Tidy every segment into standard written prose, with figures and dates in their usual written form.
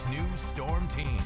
KX News Storm Team.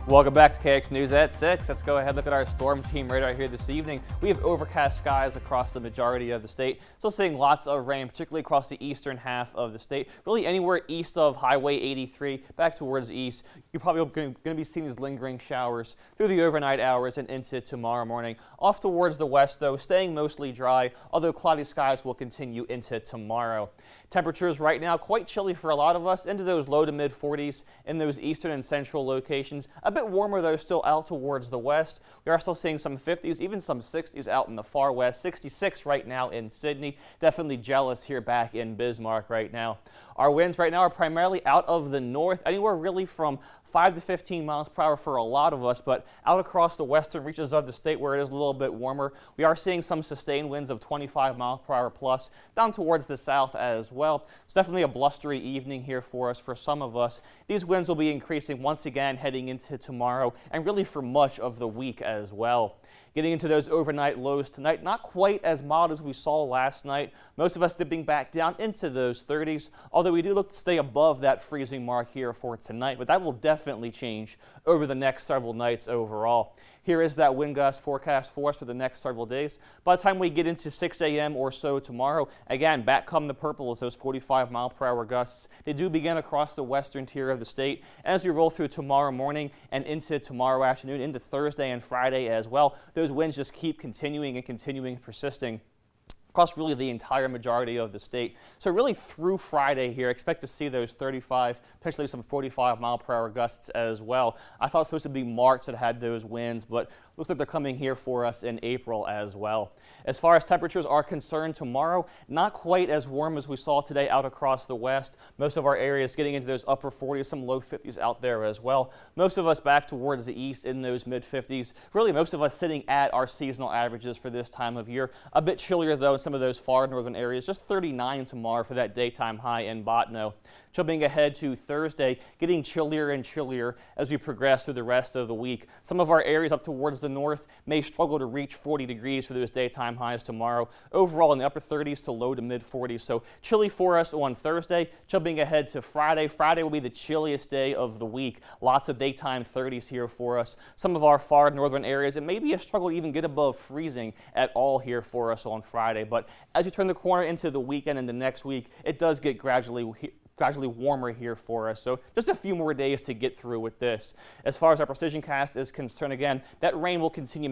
Welcome back to KX News at 6. Let's go ahead and look at our storm team radar here this evening. We have overcast skies across the majority of the state. Still seeing lots of rain, particularly across the eastern half of the state. Really anywhere east of Highway 83, back towards the east, you're probably going to be seeing these lingering showers through the overnight hours and into tomorrow morning. Off towards the west, though, staying mostly dry, although cloudy skies will continue into tomorrow. Temperatures right now quite chilly for a lot of us, into those low to mid 40s in those eastern and central locations. A bit warmer though still out towards the west. We are still seeing some 50s, even some 60s out in the far west. 66 right now in Sydney. Definitely jealous here back in Bismarck right now. Our winds right now are primarily out of the north, anywhere really from 5 to 15 miles per hour for a lot of us, but out across the western reaches of the state where it is a little bit warmer, we are seeing some sustained winds of 25 miles per hour plus down towards the south as well. It's definitely a blustery evening here for us, for some of us. These winds will be increasing once again heading into tomorrow and really for much of the week as well. Getting into those overnight lows tonight, not quite as mild as we saw last night. Most of us dipping back down into those 30s, although we do look to stay above that freezing mark here for tonight, but that will definitely change over the next several nights overall. Here is that wind gust forecast for us for the next several days. By the time we get into 6 a.m. or so tomorrow, again, back come the purple as those 45 mile per hour gusts. They do begin across the western tier of the state. As we roll through tomorrow morning and into tomorrow afternoon, into Thursday and Friday as well, those winds just keep continuing persisting across really the entire majority of the state. So really through Friday here, expect to see those 35, potentially some 45 mile per hour gusts as well. I thought it was supposed to be March that had those winds, but looks like they're coming here for us in April as well. As far as temperatures are concerned tomorrow, not quite as warm as we saw today out across the west. Most of our areas getting into those upper 40s, some low 50s out there as well. Most of us back towards the east in those mid 50s. Really most of us sitting at our seasonal averages for this time of year. A bit chillier though in some of those far northern areas, just 39 tomorrow for that daytime high in Botno. Jumping ahead to Thursday, getting chillier and chillier as we progress through the rest of the week. Some of our areas up towards the north may struggle to reach 40 degrees for those daytime highs tomorrow. Overall in the upper 30s to low to mid 40s. So chilly for us on Thursday. Jumping ahead to Friday. Friday will be the chilliest day of the week. Lots of daytime 30s here for us. Some of our far northern areas, it may be a struggle to even get above freezing at all here for us on Friday. But as we turn the corner into the weekend and the next week, it does get gradually warmer here for us. So just a few more days to get through with this. As far as our precision cast is concerned, again, that rain will continue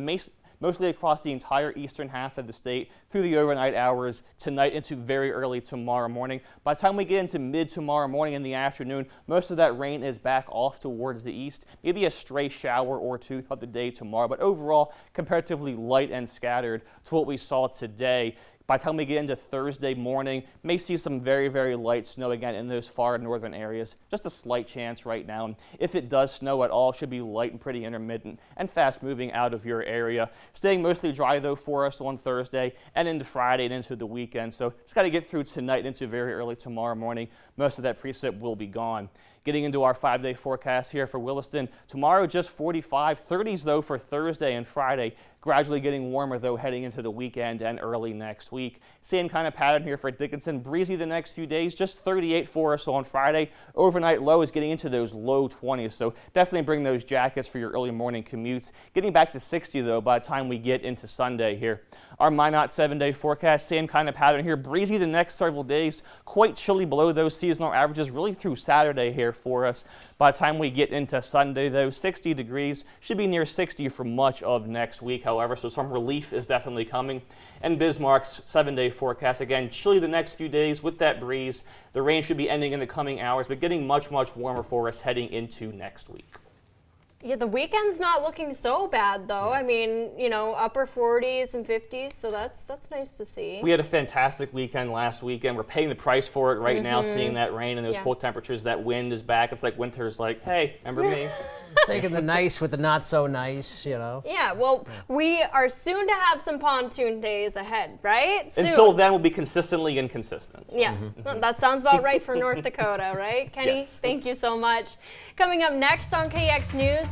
mostly across the entire eastern half of the state through the overnight hours tonight into very early tomorrow morning. By the time we get into mid tomorrow morning in the afternoon, most of that rain is back off towards the east. Maybe a stray shower or two throughout the day tomorrow, but overall comparatively light and scattered to what we saw today. By the time we get into Thursday morning, may see some very, very light snow again in those far northern areas. Just a slight chance right now. And if it does snow at all, it should be light and pretty intermittent and fast moving out of your area. Staying mostly dry though for us on Thursday and into Friday and into the weekend. So just got to get through tonight and into very early tomorrow morning. Most of that precip will be gone. Getting into our 5-day forecast here for Williston. Tomorrow just 45, 30s though for Thursday and Friday. Gradually getting warmer though heading into the weekend and early next week. Same kind of pattern here for Dickinson. Breezy the next few days, just 38 for us on Friday. Overnight low is getting into those low 20s, so definitely bring those jackets for your early morning commutes. Getting back to 60 though by the time we get into Sunday here. Our Minot 7-day forecast, same kind of pattern here. Breezy the next several days, quite chilly below those seasonal averages really through Saturday here for us. By the time we get into Sunday though, 60 degrees, should be near 60 for much of next week however, so some relief is definitely coming. And Bismarck's 7-day forecast, again, chilly the next few days with that breeze. The rain should be ending in the coming hours, but getting much, much warmer for us heading into next week. Yeah, the weekend's not looking so bad though. I mean, you know, upper 40s and 50s, so that's nice to see. We had a fantastic weekend last weekend. We're paying the price for it right now, seeing that rain and those cold temperatures. That wind is back. It's like winter's like, hey, remember me? Taking the nice with the not so nice, you know. Yeah, well, we are soon to have some pontoon days ahead, right? Soon. Until then, we'll be consistently inconsistent. So. Yeah, that sounds about right for North Dakota, right? Kenny, Yes. thank you so much. Coming up next on KX News,